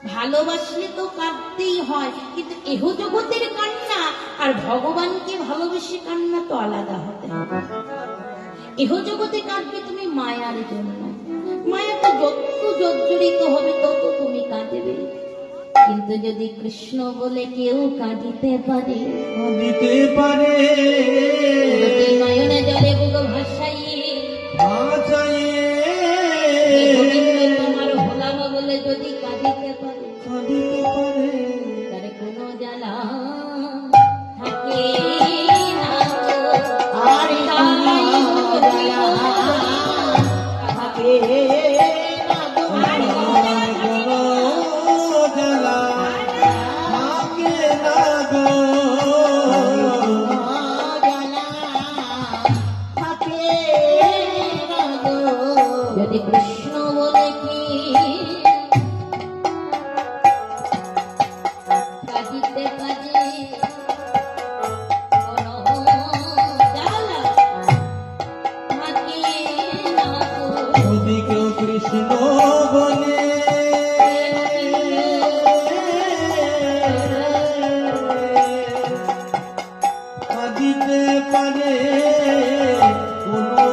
ভালোবাসলে তো কাঁদতেই হয়, কিন্তু এহ জগতের কান্না আর ভগবানকে ভালোবেসে কান্না তো আলাদা হতে হবে। এহ জগতে কাঁদবে তুমি মায়ার জন্য, মায়াটা যত জর্জরিত হবে তত তুমি কাঁদবে। কিন্তু যদি কৃষ্ণ বলে কেউ কাঁদিতে পারে, কাঁদিতে পারে, নয়নে জলে বুক ভাসাইয়ে ভাসাইয়ে, তোমার হলাম বলে যদি কাঁদিতে পারে, কাঁদিতে পারে, তার কোনো জ্বালা থাকে না। আর তাই জ্বালা থাকে না গো, আর কোনো জ্বালা থাকে না গো, জ্বালা থাকে না গো। যদি কৃষ্ণ বলে কি কাঁদিতে কাঁদে কোনো জ্বালা থাকে না গো। যদি কেউ কৃষ্ণ বলে কাঁদিতে পারে, কোনো